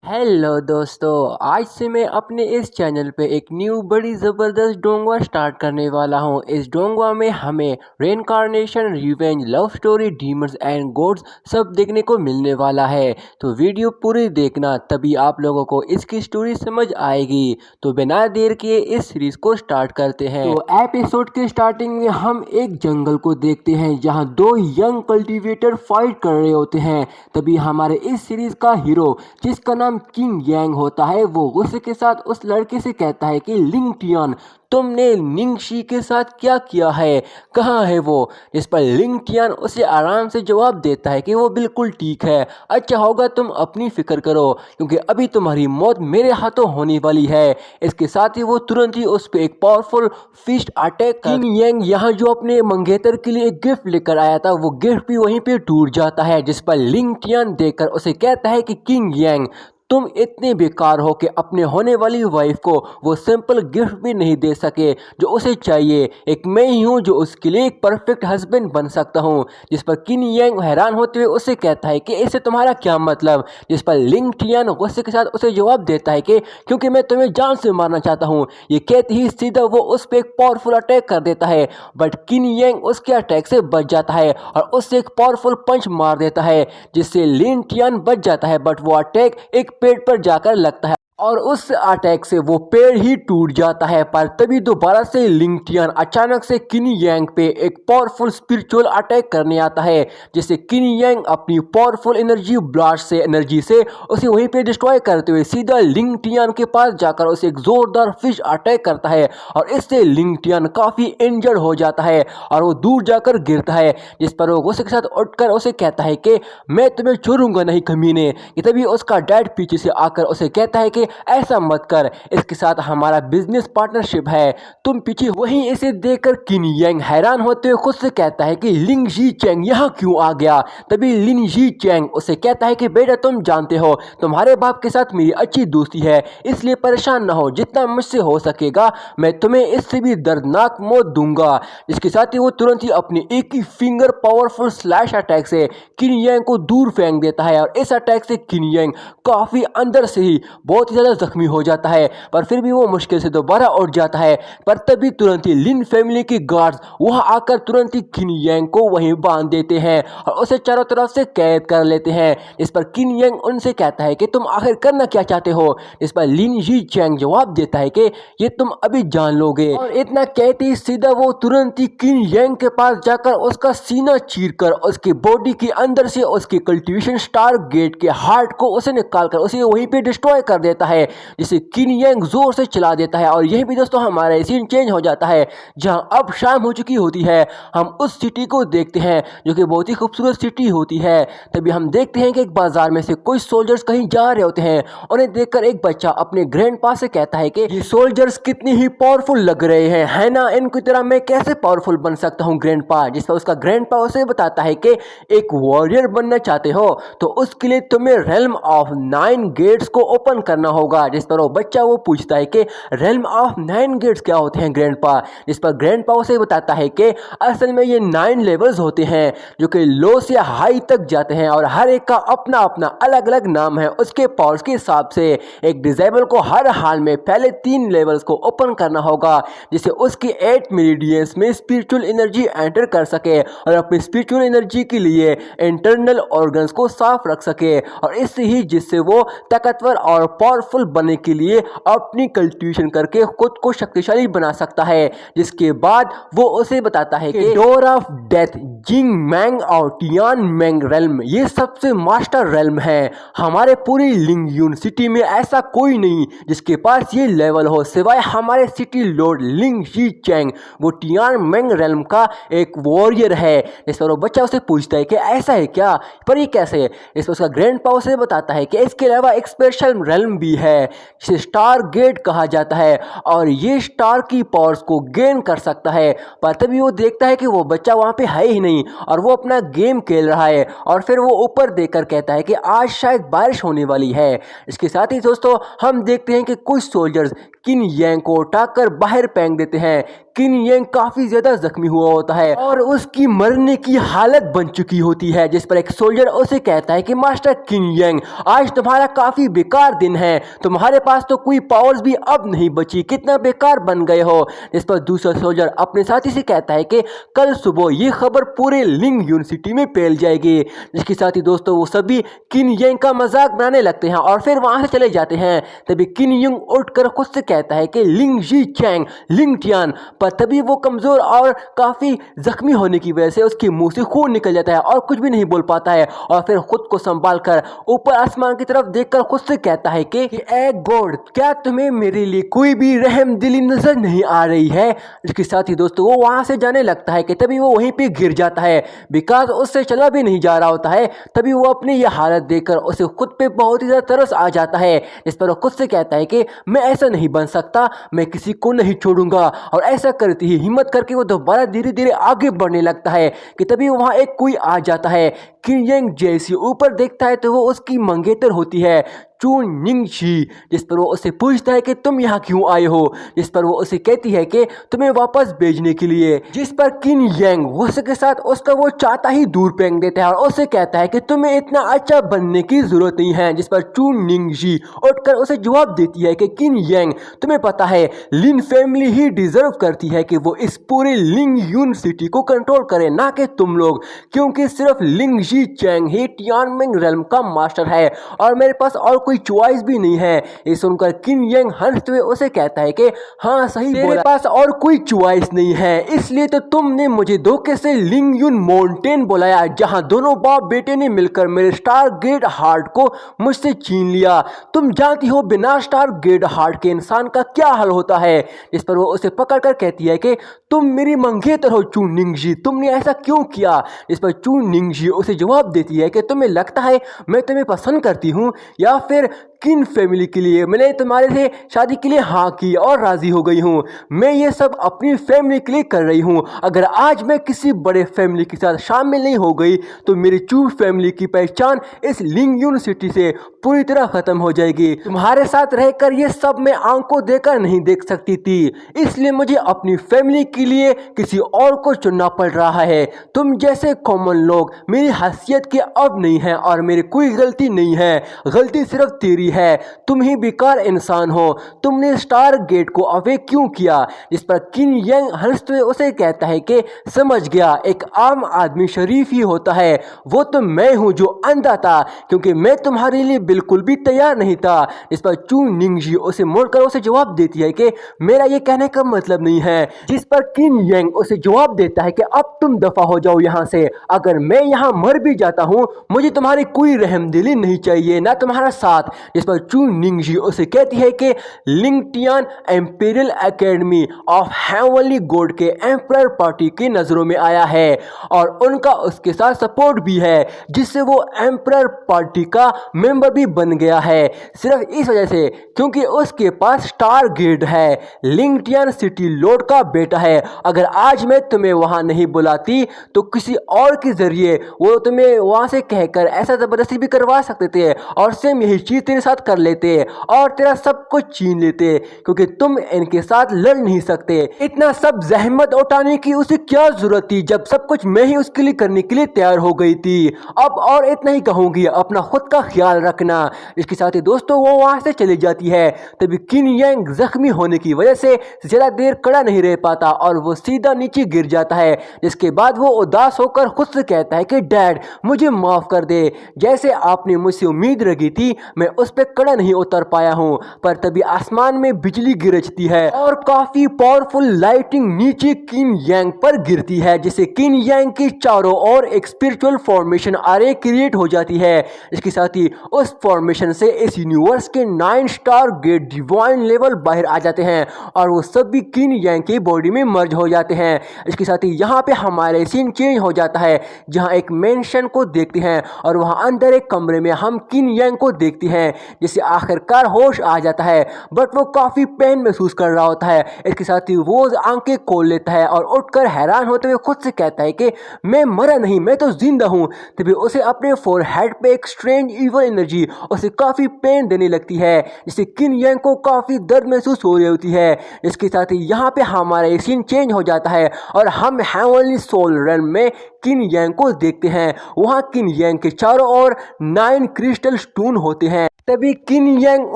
Hello दोस्तों, आज से मैं अपने इस चैनल पे एक न्यू बड़ी ज़बरदस्त डोंगवा स्टार्ट करने वाला हूँ। इस डोंगवा में हमें reincarnation, revenge, love story, demons and gods सब देखने को मिलने वाला है। तो वीडियो पूरी देखना, तभी आप लोगों को इसकी स्टोरी समझ आएगी। तो बिना देर किए इस सीरीज को स्टार्ट करते हैं। तो एपिसोड के स्टार्टिंग में हम एक जंगल को देखते हैं जहाँ दो यंग कल्टीवेटर फाइट कर रहे होते हैं। तभी हमारे इस सीरीज का हीरो, जिसका नाम किंग यांग होता है, वो गुस्से के साथ उस लड़के से कहता है कि लिंग टियान, तुमने निंगशी के साथ क्या किया है, कहाँ है वो? जिस पर लिंग टियान उसे आराम से जवाब देता है कि वो बिल्कुल ठीक है, अच्छा होगा तुम अपनी फिक्र करो क्योंकि अभी तुम्हारी मौत मेरे हाथों होने वाली है। इसके साथ ही वो तुरंत ही उस पर एक पावरफुल फिस्ट अटैक कर किंग यांग यहाँ जो अपने मंगेतर के लिए एक गिफ्ट लेकर आया था, वो गिफ्ट भी वहीं पे टूट जाता है। जिस पर लिंग टियान देखकर उसे कहता है कि किंग यांग, तुम इतने बेकार हो कि अपने होने वाली वाइफ को वो सिंपल गिफ्ट भी नहीं दे सके जो उसे चाहिए। एक मैं ही हूँ जो उसके लिए एक परफेक्ट हस्बैंड बन सकता हूँ। जिस पर किंग यांग हैरान होते हुए उसे कहता है कि इससे तुम्हारा क्या मतलब? जिस पर लिंग टियान गुस्से के साथ उसे जवाब देता है कि क्योंकि मैं तुम्हें जान से मारना चाहता हूँ। ये कहते ही सीधा वो उस पर एक पावरफुल अटैक कर देता है, बट किंग यांग उसके अटैक से बच जाता है और उससे एक पावरफुल पंच मार देता है जिससे लिंग टियान बच जाता है। बट वो अटैक एक पेड़ पर जाकर लगता है और उस अटैक से वो पेड़ ही टूट जाता है। पर तभी दोबारा से लिंग टियान अचानक से किंग यांग पे एक पावरफुल स्पिरिचुअल अटैक करने आता है, जिससे किंग यांग अपनी पावरफुल एनर्जी से उसे वहीं पे डिस्ट्रॉय करते हुए सीधा लिंग टियान के पास जाकर उसे एक जोरदार फिश अटैक करता है और इससे लिंग टियान काफी इंजर्ड हो जाता है और वो दूर जाकर गिरता है। जिस पर वो गुस्से के साथ उठकर उसे कहता है कि मैं तुम्हें छोड़ूंगा नहीं कमीने। तभी उसका डैड पीछे से आकर उसे कहता है कि ऐसा मत कर, इसके साथ हमारा बिजनेस पार्टनरशिप है, तुम पीछे। वहीं इसे देखकर किंग यांग हैरान होते हुए खुद से कहता है कि लिंग जी चैंग यहाँ क्यों आ गया? तभी लिंग जी चैंग उसे कहता है कि बेटा तुम जानते हो तुम्हारे बाप के साथ मेरी अच्छी दोस्ती है, इसलिए परेशान ना हो, जितना मुझसे हो सकेगा मैं तुम्हें इससे भी दर्दनाक मौत दूंगा। इसके साथ ही वो तुरंत ही अपनी एक ही फिंगर पावरफुल स्लैश अटैक से किंग यांग को दूर फेंक देता है और इस अटैक से किंग यांग काफी अंदर से ही बहुत ज्यादा जख्मी हो जाता है, पर फिर भी वो मुश्किल से दोबारा उठ जाता है। पर तभी तुरंत ही लिन फैमिली के गार्ड्स वहां आकर तुरंत ही किंग यांग को वहीं बांध देते हैं और उसे चारों तरफ से कैद कर लेते हैं। इस पर किंग यांग उनसे कहता है कि तुम आखिर करना क्या चाहते हो? इस पर लिन जी चैंग जवाब देता है कि ये तुम अभी जान लोगे। और इतना कहते ही सीधा वो तुरंत ही किंग यांग के पास जाकर उसका सीना चीरकर उसकी बॉडी के अंदर से उसके कल्टीवेशन स्टार गेट के हार्ट को उसे निकालकर उसे वहीं पे डिस्ट्रॉय कर देता है, जिसे किंग यांग जोर से चला देता है। और यही भी दोस्तों हमारा सीन चेंज हो जाता है, जहां अब शाम हो चुकी होती है। हम उस सिटी को देखते हैं जो कि बहुत ही खूबसूरत सिटी होती है। तभी हम देखते हैं कि एक बाजार में से कुछ सोल्जर्स कहीं जा रहे होते हैं। उन्हें देखकर एक बच्चा अपने ग्रैंडपा से कहता है कि ये सोल्जर्स कितनी ही पावरफुल लग रहे हैं, है ना? इनकी तरह मैं कैसे पावरफुल बन सकता हूँ ग्रैंडपा? जिस पर उसका ग्रैंडपा उसे बताता है कि एक वॉरियर बनना चाहते हो तो उसके लिए तुम्हें रेल्म ऑफ 9 गेट्स को ओपन करना होगा। जिस पर वो बच्चा वो पूछता है कि रेल्म ऑफ 9 गेट्स क्या होते हैं ग्रैंडपा? जिस पर ग्रैंडपा उसे बताता है कि असल में ये 9 लेवल्स होते हैं जो कि लो से हाई तक जाते हैं और हर एक का अपना अपना अलग अलग नाम है उसके पावर्स के हिसाब से। एक डिसेबल को हर हाल में पहले 3 लेवल्स को ओपन करना होगा जिससे उसकी 8 मेरिडियंस में स्पिरिचुअल एनर्जी एंटर कर सके और अपनी स्पिरिचुअल एनर्जी के लिए इंटरनल ऑर्गन्स को साफ रख सके, और इससे ही जिससे वो ताकतवर और पावरफुल बनने के लिए अपनी कल्टीवेशन करके खुद को शक्तिशाली बना सकता है। जिसके बाद वो उसे बताता है कि डोर ऑफ डेथ, जिंग मैंग और टियान मैंग रेल्म ये सबसे मास्टर रेल्म है। हमारे पूरी लिंगयून सिटी में ऐसा कोई नहीं जिसके पास ये लेवल हो सिवाय हमारे सिटी लॉर्ड लिंग जी चैंग। वो टियान मैंग रेल्म का एक वॉरियर है। इस पर वो बच्चा उसे पूछता है कि ऐसा है क्या, पर ये कैसे? इस पर उसका ग्रैंडपा उसे बताता है कि इसके अलावा एक स्पेशल रेल्म भी है जिसे स्टार गेट कहा जाता है और ये स्टार की पावर्स को गेन कर सकता है। पर तभी वो देखता है कि वो बच्चा वहाँ पे है ही नहीं और वो अपना गेम खेल रहा है और फिर वो ऊपर देखकर कहता है कि आज शायद बारिश होने वाली है। इसके साथ ही दोस्तों हम देखते हैं कि कुछ सोल्जर्स किन यांग को उठाकर बाहर फेंक देते हैं। किन यांग काफी ज्यादा जख्मी हुआ होता है और उसकी मरने की हालत बन चुकी होती है, जिस पर एक सोल्जर उसे कहता है कि मास्टर किन यांग, आज तुम्हारा काफी बेकार दिन है, तुम्हारे पास तो कोई पावर्स भी अब नहीं बची, कितना बेकार बन गए हो। जिस पर दूसरा सोल्जर अपने साथी से कहता है कि कल सुबह ये खबर पूरे लिंग यूनिवर्सिटी में फैल जाएगी। जिसके साथ ही दोस्तों वो सभी किन यांग का मजाक बनाने लगते हैं और फिर वहां से चले जाते हैं। तभी किन यांग उठकर खुद से कहता है कि लिंग जी चैंग लिंग टियान, पर तभी वो कमजोर और काफी जख्मी होने की वजह से उसके मुंह से खून निकल जाता है और कुछ भी नहीं बोल पाता है और फिर खुद को संभाल कर ऊपर आसमान की तरफ देखकर खुद से कहता है कि ए गॉड, क्या तुम्हें मेरे लिए कोई भी रहम दिली नजर नहीं आ रही है। इसके साथ ही दोस्तों वो वहां से जाने लगता है कि तभी वो वहीं पे गिर जाता है बिकॉज उससे चला भी नहीं जा रहा होता है। तभी वो अपनी ये हालत देखकर उसे खुद पे बहुत ही ज्यादा तरस आ जाता है, जिस पर वो खुद से कहता है कि मैं ऐसा नहीं बन सकता, मैं किसी को नहीं छोड़ूंगा। और ऐसा करते ही हिम्मत करके वो दोबारा धीरे धीरे आगे बढ़ने लगता है कि तभी वहां एक कोई आ जाता है। किन यांग जैसे ऊपर देखता है तो वो उसकी मंगेतर होती है चून निंगशी, जिस पर वो उसे पूछता है कि तुम यहाँ क्यों आए हो। जिस पर वो उसे कहती है कि तुम्हें वापस भेजने के लिए। जिस पर किन यांग गुस्से के साथ उसका वो चाहता ही दूर फेंक देता है और उसे कहता है कि तुम्हें इतना अच्छा बनने की जरूरत नहीं है। जिस पर चून निंगशी उठकर उसे जवाब देती है कि किन यांग, तुम्हें पता है लिन फैमिली ही डिजर्व करती है कि वो इस पूरे लिंग यूनिवर्सिटी को कंट्रोल करे, ना कि तुम लोग, क्योंकि सिर्फ लिंग जी चैंग ही टियानमेंग रेल्म का मास्टर है और मेरे पास और कोई चॉइस भी नहीं है। ये सुनकर किन यांग हंसते हुए उसे कहता है कि हाँ सही बोला, मेरे पास और कोई चॉइस नहीं है, इसलिए तो तुमने मुझे धोखे से लिंग यून माउंटेन बुलाया जहां दोनों बाप बेटे ने मिलकर मेरे स्टार गेट हार्ट को मुझसे छीन लिया। तुम जानती हो बिना स्टार गेट हार्ट के इंसान का क्या हाल होता है। इस पर वो उसे पकड़कर कहती है कि तुम मेरी मंगेतर हो चू निंगजी, तुमने ऐसा क्यों किया। इस पर चू निंगजी उसे जवाब देती है कि तुम्हें लगता है मैं तुम्हें पसंद करती हूँ या फिर किन फैमिली के लिए मैंने तुम्हारे से शादी के लिए हाँ की और राजी हो गई हूँ। मैं ये सब अपनी फैमिली के लिए कर रही हूँ। अगर आज मैं किसी बड़े फैमिली के साथ शामिल नहीं हो गई तो मेरी चू फैमिली की पहचान इस लिंग यूनिवर्सिटी से पूरी तरह खत्म हो जाएगी। तुम्हारे साथ रहकर ये सब मैं आंखों देकर नहीं देख सकती थी, इसलिए मुझे अपनी फैमिली के लिए किसी और को चुनना पड़ रहा है। तुम जैसे कॉमन लोग मेरी हैसियत के अब नहीं है और मेरी कोई गलती नहीं है, गलती सिर्फ तेरी है। तुम ही बेकार इंसान हो, तुमने स्टार गेट को अवे क्यों किया। जिस पर किन यांग हंसते हुए उसे कहता है कि समझ गया, एक आम आदमी शरीफ ही होता है, वो तो मैं हूं जो अंधा था क्योंकि मैं तुम्हारे लिए बिल्कुल भी तैयार नहीं था। इस पर चू निंगजी उसे मोड़कर उसे जवाब देती है कि मेरा ये कहने का मतलब नहीं है। जिस पर किन यांग उसे जवाब देता है कि अब तुम दफा हो जाओ यहाँ से, अगर मैं यहाँ मर भी जाता हूँ मुझे तुम्हारी कोई रहमदिली नहीं चाहिए, ना तुम्हारा साथ। जिस पर चू निंगजी उसे कहती है कि Ling Tian imperial academy of heavenly god के एम्परर पार्टी की नजरों में आया है और उनका उसके साथ सपोर्ट भी है, जिससे वो एम्परर पार्टी का मेंबर भी बन गया है। सिर्फ इस वजह से क्योंकि उसके पास स्टार गेट है, लिंग टियान सिटी लॉर्ड का बेटा है। अगर आज मैं तुम्हें वहां नहीं बुलाती तो किसी और के जरिए वो तुम्हें वहां से कहकर ऐसा जबरदस्ती भी करवा सकते थे और सेम यही चीज तेरे साथ कर लेते और तेरा सब कुछ छीन लेते, क्योंकि तुम इनके साथ लड़ नहीं सकते। इतना सब जहमत उठाने की उसे क्या जरूरत थी जब सब कुछ मैं ही उसके लिए करने के लिए तैयार हो गई थी। अब और इतना ही कहूंगी, अपना खुद का ख्याल रखना। इसके साथ ही दोस्तों वो वहां से चली जाती है। तभी किन यांग जख्मी होने की वजह से ज्यादा देर खड़ा नहीं रह पाता और वो सीधा नीचे गिर जाता है। जिसके बाद वो उदास होकर खुद से कहता है कि डैड मुझे माफ कर दे, जैसे आपने मुझसे उम्मीद रखी थी मैं उस पर खड़ा नहीं उतर पाया हूँ। पर तभी आसमान में बिजली गिरजती है और काफी पावरफुल लाइटिंग नीचे किन यांग पर गिरती है, जिससे किन यांग की चारों ओर एक स्पिरिचुअल फॉर्मेशन आरे क्रिएट हो जाती है। इसके साथ ही उस फॉर्मेशन से इस यूनिवर्स के 9 स्टार गेट डिवाइन लेवल बाहर आ जाते हैं और वो सभी किन यांग की बॉडी में मर्ज हो जाते हैं। इसके साथ ही यहाँ पे हमारे सीन चेंज हो जाता है, जहाँ एक मेंशन को देखते हैं और वहाँ अंदर एक कमरे में हम किन यांग को देखते हैं जिससे आखिरकार होश आ जाता है। बट वो काफ़ी पेन महसूस कर रहा होता है। इसके साथ ही वो आंखें खोल लेता है और उठकर हैरान होते हुए खुद से कहता है कि मैं मरा नहीं, मैं तो जिंदा हूँ। तभी उसे अपने फोरहेड पे एक स्ट्रेंज इवल एनर्जी उसे काफ़ी पेन देने लगती है, जिससे किन यांग को काफ़ी दर्द महसूस हो रही होती है। इसके साथ ही यहाँ पे हमारा एक सीन चेंज हो जाता है और हम हेवनली सोल रेल्म में किन यांग को देखते हैं। वहाँ किन यांग के चारों ओर 9 क्रिस्टल स्टोन होते हैं। तभी किन यांग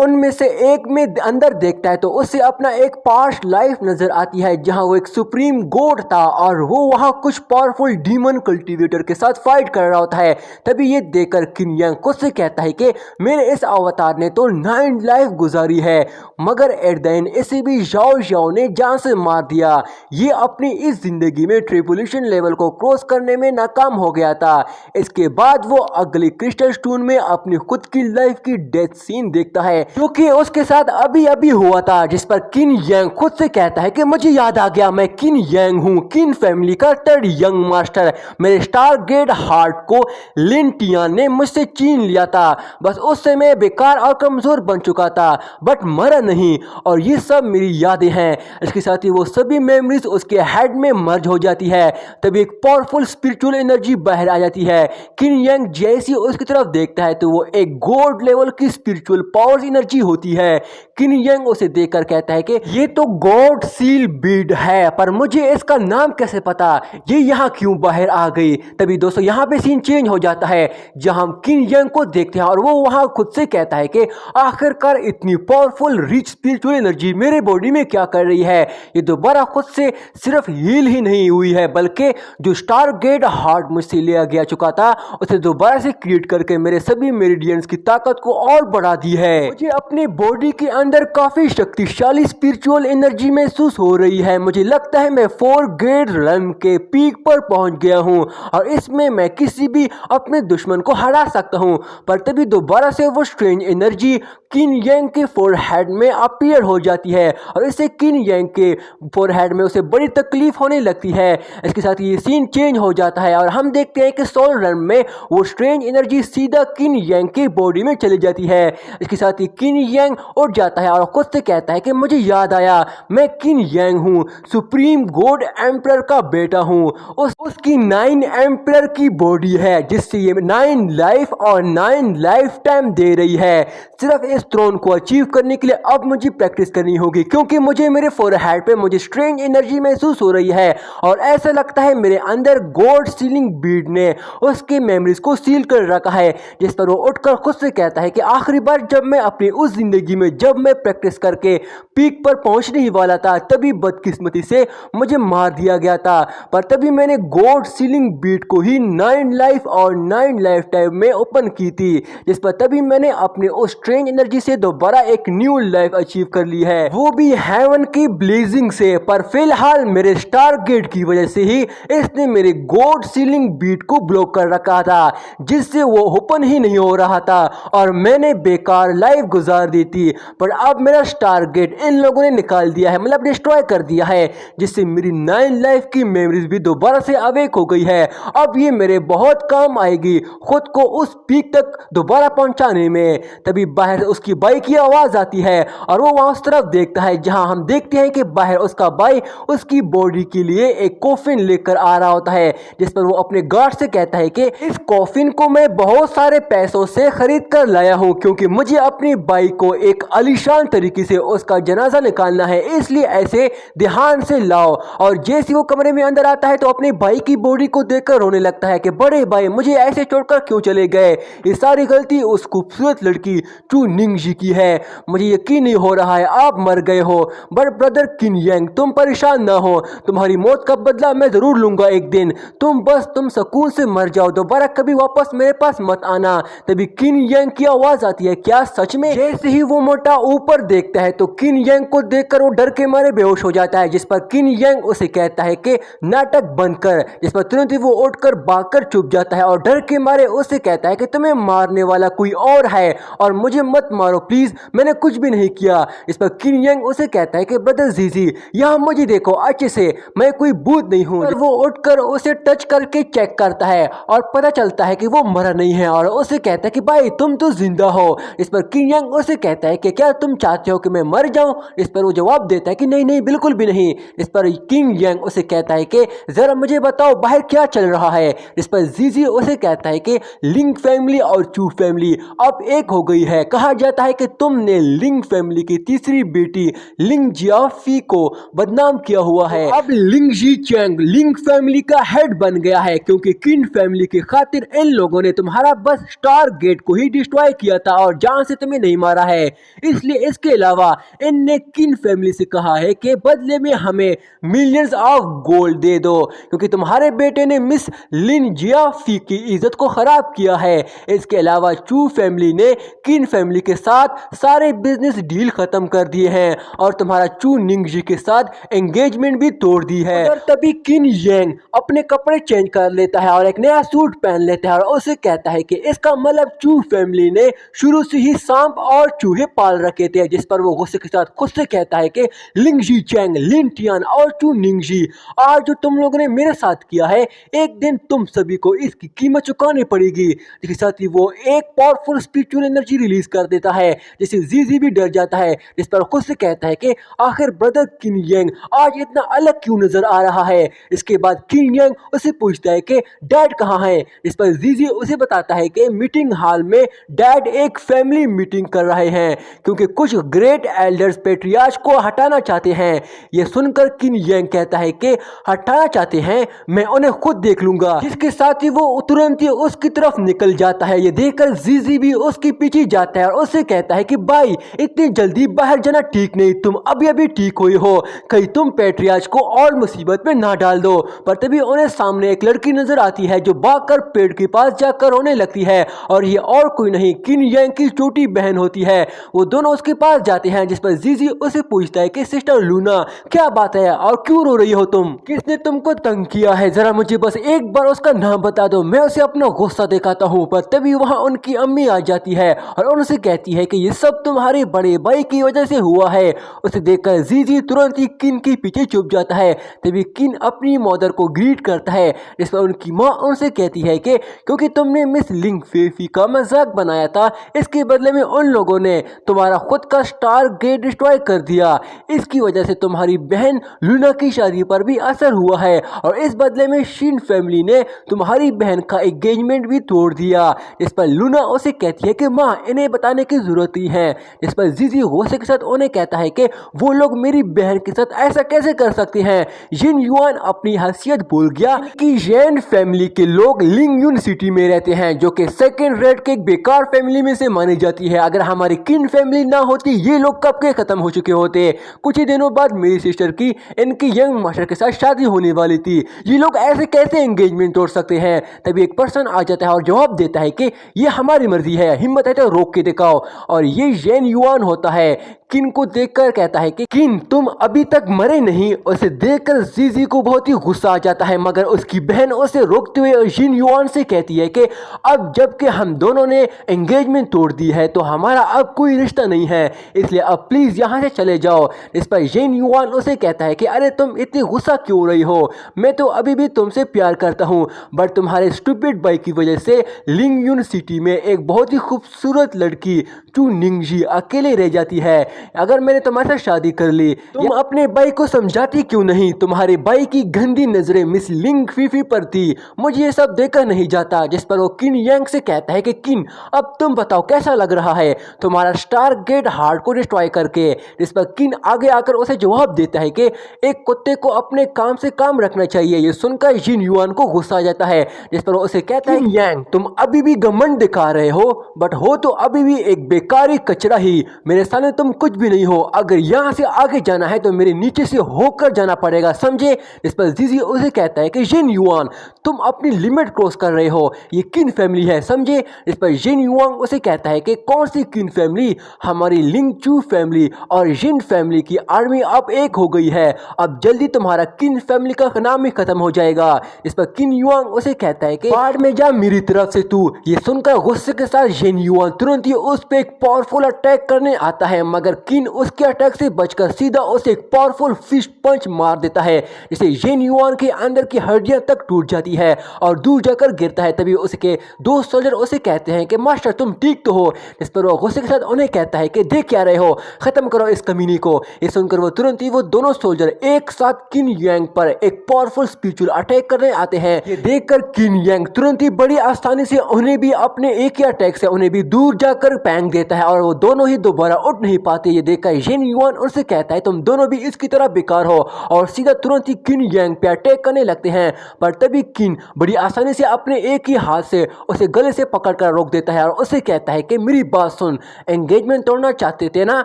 उनमें से एक में अंदर देखता है तो उसे अपना एक पास्ट लाइफ नजर आती है जहां वो एक सुप्रीम गॉड था और वो वहां कुछ पावरफुल डीमन कल्टीवेटर के साथ फाइट कर रहा होता है। तभी ये देखकर किन यांग खुद से कहता है कि मेरे इस अवतार ने तो 9 लाइफ गुजारी है, मगर एट द एंड इसे भी जाओ जाओ ने जान से मार दिया। ये अपनी इस जिंदगी में ट्रिपुलेशन लेवल को क्रॉस करने में नाकाम हो गया था। इसके बाद वो अगली क्रिस्टल स्टोन में अपनी खुद की लाइफ की डेथ सीन देखता है जो कि उसके साथ अभी अभी हुआ था, जिस पर किन यांग खुद से कहता है कि मुझे याद आ गया, मैं किन यांग हूँ, किन फैमिली का 3rd यंग मास्टर। मेरे स्टारगेट हार्ट को लिन टियान ने मुझसे छीन लिया था। बस उससे मैं बेकार और कमजोर बन चुका था, बट मरा नहीं, और ये सब मेरी यादें हैं। इसके साथ ही वो सभी मेमोरीज उसके हेड में मर्ज हो जाती है। तभी एक पावरफुल स्पिरिचुअल एनर्जी बाहर आ जाती है। किन यांग जैसी उसकी तरफ देखता है तो वो एक गॉड लेवल की स्पिरिचुअल पावर्स एनर्जी होती है। किन यांग उसे देखकर कहता है कि ये तो गॉड सील बीड है, पर मुझे इसका नाम कैसे पता, ये यहाँ क्यों बाहर आ गई। तभी दोस्तों यहाँ पे सीन चेंज हो जाता है जहाँ हम किन यांग को देखते हैं और वो वहाँ खुद से कहता है कि आखिरकार इतनी पावरफुल रिच स्पिरिचुअल एनर्जी मेरे बॉडी में क्या कर रही है। ये दोबारा खुद से सिर्फ हील ही नहीं हुई है, बल्कि जो स्टारगेट हार्ट मुझसे लिया गया चुका था उसे दोबारा से क्रिएट करके मेरे सभी मेरिडियंस की ताकत को और बढ़ा दी है। मुझे अपनी बॉडी के अंदर काफी शक्तिशाली स्पिरिचुअल एनर्जी महसूस हो रही है। मुझे लगता है मैं 4 ग्रेड रन के पीक पर पहुंच गया हूं और इसमें मैं किसी भी अपने दुश्मन को हरा सकता हूं। पर तभी दोबारा से वो स्ट्रेंज एनर्जी किन यांग के फोरहेड में अपीयर हो जाती है और इससे किन यांग के फोरहेड में उसे बड़ी तकलीफ होने लगती है। इसके साथ ये सीन चेंज हो जाता है और हम देखते हैं कि सोल रन में वो स्ट्रेंज एनर्जी सीधा किन यांग की बॉडी में चली जाती है। इसके साथ ही किन यांग उठ जाता है और खुद से कहता है कि मुझे याद आया, मैं किन यांग हूँ, सुप्रीम गॉड एम्परर का बेटा हूँ। उसकी 9 एम्परर की बॉडी है जिससे ये 9 लाइफ और 9 लाइफ टाइम दे रही है। सिर्फ इस थ्रोन को अचीव करने के लिए अब मुझे प्रैक्टिस करनी होगी, क्योंकि मुझे मेरे फोरहेड पे मुझे स्ट्रेंज एनर्जी महसूस हो रही है और ऐसा लगता है मेरे अंदर गॉड सीलिंग बीड ने उसके मेमोरीज को सील कर रखा है। जिस पर वो उठकर खुद से कहता है कि आखिरी बार जब मैं अपनी उस जिंदगी में जब मैं प्रैक्टिस करके पीक पर पहुंचने ही वाला था तभी बदकिस्मती से मुझे मार दिया गया था, पर तभी मैंने गॉड सीलिंग बीट को ही 9 लाइफ और 9 लाइफ टाइम में ओपन की थी, जिस पर तभी मैंने अपने उस स्ट्रेंज एनर्जी से दोबारा एक न्यू लाइफ अचीव कर ली है, वो भी हेवन की ब्लेजिंग से। पर फिलहाल मेरे स्टारगेट की वजह से ही इसने मेरे गॉड सीलिंग बीट को ब्लॉक कर रखा था, जिससे वो ओपन ही नहीं हो रहा था और मैंने बेकार लाइफ गुजार दी थी। पर अब मेरा टारगेट इन लोगों ने निकाल दिया है, मतलब डिस्ट्रॉय कर दिया है, जिससे मेरी 9 लाइफ की मेमोरीज भी दोबारा से अवेक हो गई है। अब ये मेरे बहुत काम आएगी खुद को उस पीक तक दोबारा पहुंचाने में। तभी बाहर से उसकी बाइक की आवाज आती है और वो वहां उस तरफ देखता है जहां हम देखते हैं कि बाहर उसका भाई उसकी बॉडी के लिए एक कॉफिन लेकर आ रहा होता है, जिस पर वो अपने गार्ड से कहता है कि इस कॉफिन को मैं बहुत सारे पैसों से खरीद कर लाया हूं, क्योंकि मुझे अपनी बाइक को एक आलीशान तरीके से उसका जनाजा निकालना है, इसलिए ऐसे ध्यान से लाओ। और जैसे वो कमरे में अंदर आता है तो अपने भाई की बॉडी को देखकर रोने लगता है कि बड़े भाई मुझे ऐसे छोड़कर क्यों चले गए, ये सारी गलती उस खूबसूरत लड़की चू निंगजी की है, मुझे यकीन नहीं हो रहा है आप मर गए हो। बट ब्रदर किन यांग तुम परेशान ना हो, तुम्हारी मौत का बदला मैं जरूर लूंगा एक दिन, तुम सुकून से मर जाओ, दोबारा कभी वापस मेरे पास मत आना। तभी किन यांग की आवाज आती है, क्या सच में? जैसे ही वो मोटा ऊपर देखता है तो किन यांग को देखकर वो डर के मारे बेहोश हो जाता है, जिस पर किन यांग उसे कहता है कि नाटक बंद कर, जिस पर तुरंत ही वो उठकर भागकर छुप जाता है और डर के मारे उसे कहता है कि तुम्हें मारने वाला कोई और है और मुझे मत मारो प्लीज, मैंने कुछ भी नहीं किया। इस पर किन यांग उसे कहता है कि ब्रदर जीजी यहाँ मुझे देखो अच्छे से, मैं कोई भूत नहीं हूँ। वो उठकर उसे टच करके चेक करता है और पता चलता है कि वो मरा नहीं है और उसे कहता है कि भाई तुम तो जिंदा हो। इस पर किन यांग उसे कहता है कि क्या तुम चाहते हो कि मैं मर जाऊं? इस पर वो जवाब देता है कि नहीं नहीं बिल्कुल भी नहीं। इस पर किंग यांग उसे कहता है कि जरा मुझे बताओ बाहर क्या चल रहा है। इस पर जीजी उसे कहता है कि लिंग फैमिली और चू फैमिली अब एक हो गई है। कहा जाता है कि तुमने लिंग फैमिली की तीसरी बेटी लिंग जियाफी को बदनाम किया हुआ है। अब लिंग जी चैंग लिंग फैमिली का हेड बन गया है क्योंकि किन फैमिली की खातिर इन लोगों ने तुम्हारा बस स्टार गेट को ही डिस्ट्रॉय किया था और जान से तुम्हें नहीं मारा है। इसलिए इसके अलावा इनने किन फैमिली से कहा है कि बदले में हमें मिलियंस ऑफ गोल्ड दे दो क्योंकि तुम्हारे बेटे ने मिस लिन जियाफी की इज्जत को खराब किया है। इसके अलावा चू फैमिली ने किन फैमिली के साथ सारे बिजनेस डील खत्म कर दिए हैं और तुम्हारा चू निंगजी के साथ एंगेजमेंट भी तोड़ दी है। और तभी किन यांग अपने कपड़े चेंज कर लेता है और एक नया सूट पहन लेता है और उसे कहता है कि इसका मतलब चू फैमिली ने शुरू से ही सांप और चूहे पाल रखे थे। जिस पर वो गुस्से के साथ खुद से कहता है कि लिंगजी चैंग लिन टियान और चू निंगजी आज जो तुम लोगों ने मेरे साथ किया है एक दिन तुम सभी को इसकी कीमत चुकानी पड़ेगी। इसके साथ ही वो एक पावरफुल स्पिरिचुअल एनर्जी रिलीज कर देता है जिससे जीजी भी डर जाता है। जिस पर खुद से कहता है कि आखिर ब्रदर किन यांग आज इतना अलग क्यों नजर आ रहा है। इसके बाद किन यांग उसे पूछता है कि डैड कहाँ है। इस पर जीजी उसे बताता है कि मीटिंग हॉल में डैड एक फैमिली मीटिंग कर रहे हैं क्योंकि कुछ ग्रेट एल्डर्स पेट्रियार्च को हटाना चाहते हैं। यह सुनकर किन यांग कहता है कि हटाना चाहते हैं, मैं उन्हें खुद देख लूंगा। जिसके साथ ही वो तुरंत ही उसकी तरफ निकल जाता है। ये देखकर जीजी भी उसके पीछे जाता है और उससे कहता है कि भाई इतनी जल्दी बाहर जाना ठीक नहीं, तुम अभी अभी ठीक हुई हो, कहीं तुम पेट्रियार्च को और मुसीबत में ना डाल दो। पर तभी उन्हें सामने एक लड़की नजर आती है जो भागकर पेड़ के पास जाकर रोने लगती है और ये और कोई नहीं किन यांग की छोटी बहन होती है। वो दोनों उसके पास जाते हैं जिस पर जीजी उसे पूछता है कि सिस्टर लूना क्या बात है और क्यों रो रही हो तुम, किसने तुमको तंग किया है, जरा मुझे बस एक बार उसका नाम बता दो, मैं उसे अपना गुस्सा दिखाता हूँ। पर तभी वहाँ उनकी अम्मी आ जाती है और उनसे कहती है कि ये सब तुम्हारे बड़े भाई की वजह से हुआ है। उसे देखकर जीजी तुरंत ही किन के पीछे छुप जाता है। तभी किन अपनी मदर को ग्रीट करता है जिस पर उनकी माँ उनसे कहती है कि क्योंकि तुमने मिस लिंग फेफी का मजाक बनाया था इसके बदले में उन लोगों ने तुम्हारा खुद का स्टार गेट डिस्ट्रॉय कर दिया। इसकी वजह से तुम्हारी बहन लूना की शादी पर भी असर हुआ है और इस बदले में शिन फैमिली ने तुम्हारी बहन का एंगेजमेंट भी तोड़ दिया। इस पर लूना उसे कहती है कि माँ इन्हें बताने की जरूरत ही है। इस पर जीजी गुस्से के साथ उन्हें कहता है कि वो लोग मेरी बहन के साथ ऐसा कैसे कर सकते हैं। जिन युआन अपनी हैसियत भूल गया कि जैन फैमिली के लोग लिंग यून सिटी में रहते हैं जो कि सेकंड रेट के एक बेकार फैमिली में से मानी जाती है। अगर हमारी किन फैमिली ना होती ये लोग कब के खत्म हो चुके होते। कुछ ही दिनों बाद मेरी सिस्टर की इनकी यंग मास्टर के साथ शादी होने वाली थी, ये लोग ऐसे कैसे एंगेजमेंट तोड़ सकते हैं। तभी एक पर्सन आ जाता है और जवाब देता है कि ये हमारी मर्जी है, हिम्मत है तो रोक के दिखाओ। और ये जैन युआन होता है। किन को देखकर कहता है कि किन तुम अभी तक मरे नहीं। उसे देखकर जीजी को बहुत ही गुस्सा आ जाता है मगर उसकी बहन उसे रोकते हुए जिन युआन से कहती है कि अब जबकि हम दोनों ने एंगेजमेंट तोड़ दी है तो हमारा अब कोई रिश्ता नहीं है, इसलिए अब प्लीज यहाँ से चले जाओ। इस पर जिन युआन उसे कहता है कि अरे तुम इतनी गुस्सा क्यों हो रही हो, मैं तो अभी भी तुमसे प्यार करता हूँ बट तुम्हारे स्टूपिड भाई की वजह से लिंग यून सिटी में एक बहुत ही खूबसूरत लड़की चू निंगजी अकेले रह जाती है। अगर मैंने तुम्हारे साथ शादी कर ली तुम अपने भाई को समझाती क्यों नहीं। तुम्हारे भाई की गंदी नजरें मिस लिंग फीफी पर थी, मुझे ये सब देखकर नहीं जाता। जिस पर वो किन यांग से कहता है कि किन अब तुम बताओ कैसा लग रहा है तुम्हारा स्टार गेट हार्ट को डिस्ट्रॉय करके। जिस पर किन आगे आकर उसे जवाब देता है कि एक कुत्ते को अपने काम से काम रखना चाहिए। ये सुनकर जिन युआन को गुस्सा आ जाता है जिस पर उसे कहता है यांग तुम अभी भी घमंड दिखा रहे हो बट हो तो अभी भी एक बेकारी कचरा ही, मेरे सामने तुम कुछ भी नहीं हो। अगर यहाँ से आगे जाना है तो मेरे नीचे से होकर जाना पड़ेगा, समझे। इस पर जीजी उसे कहता है कि जिन युआन तुम अपनी लिमिट क्रॉस कर रहे हो, ये किन फैमिली है समझे। इस पर जिन युआन उसे कहता है कि कौन सी किन फैमिली, हमारी लिंग चू फैमिली और जिन फैमिली की आर्मी अब एक हो गई है, अब जल्दी तुम्हारा किन फैमिली का नाम ही खत्म हो जाएगा। इस पर किन युआन उसे कहता है कि बाहर में जा मेरी तरफ से तू। ये सुनकर गुस्से के साथ जिन युआन तुरंत ही उस पर एक पावरफुल अटैक करने आता है मगर किन उसके अटैक से बचकर सीधा उसे एक पावरफुल फिस्ट पंच मार देता है, जिससे येन युआन के अंदर की हड्डियां तक टूट जाती है और दूर जाकर गिरता है। तभी उसके दो सोल्जर उसे कहते हैं कि मास्टर तुम ठीक तो हो, इस पर वो गुस्से के साथ उन्हें कहता है कि देख क्या रहे हो, खत्म करो इस कमीनी को। ये सुनकर वो तुरंत ही वो दोनों सोल्जर एक साथ किन यांग पर एक पावरफुल स्पिरिचुअल अटैक करने आते हैं। ये देखकर किन यांग तुरंत ही बड़ी आसानी से उन्हें भी अपने एक ही अटैक से उन्हें भी दूर जाकर पैंग देता है और वो दोनों ही दोबारा उठ नहीं पाते। ये देखकर येन युआन उनसे कहता है तुम दोनों भी इसकी तरह बेकार हो और सीधा तुरंत ही किन यांग पे अटैक करने लगते हैं। पर तभी किन बड़ी आसानी से अपने एक ही हाथ से उसे गले से पकड़कर रोक देता है और उसे कहता है कि मेरी बात सुन, एंगेजमेंट तोड़ना चाहते थे ना,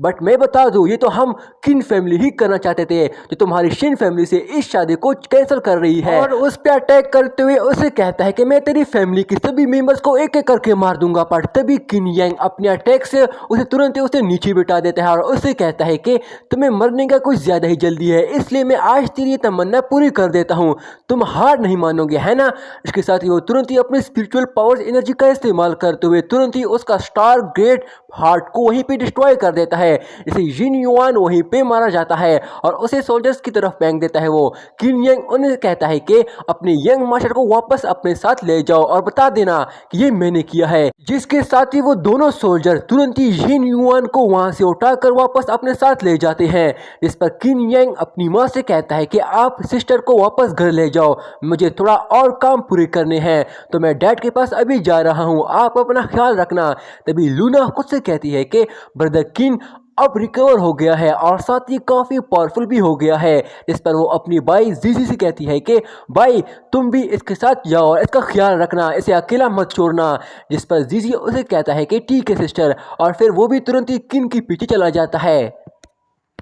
बट मैं बता दूं ये तो हम किन फैमिली ही करना चाहते थे, जो तुम्हारी शिन फैमिली से इस शादी को कैंसिल कर रही है। और उस पे अटैक करते हुए उसे कहता है कि मैं तेरी फैमिली की सभी मेंबर्स को एक एक करके मार दूंगा। पर तभी किन यांग अपने अटैक से उसे तुरंत ही उसे नीचे बिठा देता है और उसे कहता है कि तुम्हें मरने का कुछ ज्यादा ही जल्दी है, इसलिए मैं आज तेरी तमन्ना पूरी कर देता हूँ, तुम हार नहीं मानोगे है ना। इसके साथ ही वो तुरंत ही अपने स्पिरिचुअल पावर्स एनर्जी का इस्तेमाल करते हुए तुरंत ही उसका स्टार ग्रेट हार्ट को वहीं पे डिस्ट्रॉय कर देता है, जिसे येन युआन वहीं पे मारा जाता है और उसे सोल्जर्स की तरफ फेंक देता है। वो किन यांग उन्हें कहता है कि अपने यंग मास्टर को वापस अपने साथ ले जाओ और बता देना कि ये मैंने किया है। जिसके साथ ही वो दोनों सोल्जर तुरंत ही येन युआन को वहां से उठाकर वापस अपने साथ ले जाते हैं। जिस पर किन यांग अपनी माँ से कहता है कि आप सिस्टर को वापस घर ले जाओ, मुझे थोड़ा और काम पूरे करने हैं, तो मैं डैड के पास अभी जा रहा हूँ, आप अपना ख्याल रखना। तभी लूना खुद से कहती है कि ब्रदर किन अब रिकवर हो गया है और साथ ही काफी पावरफुल भी हो गया है। इस पर वो अपनी भाई जीजी से कहती है कि भाई तुम भी इसके साथ जाओ और इसका ख्याल रखना, इसे अकेला मत छोड़ना। जिस पर जीजी उसे कहता है कि ठीक है सिस्टर, और फिर वो भी तुरंत ही किन के पीछे चला जाता है।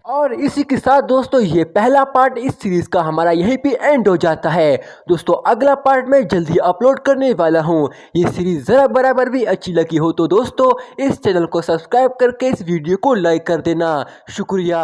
और इसी के साथ दोस्तों ये पहला पार्ट इस सीरीज का हमारा यहीं पे एंड हो जाता है। दोस्तों अगला पार्ट मैं जल्दी अपलोड करने वाला हूँ। ये सीरीज जरा बराबर भी अच्छी लगी हो तो दोस्तों इस चैनल को सब्सक्राइब करके इस वीडियो को लाइक कर देना। शुक्रिया।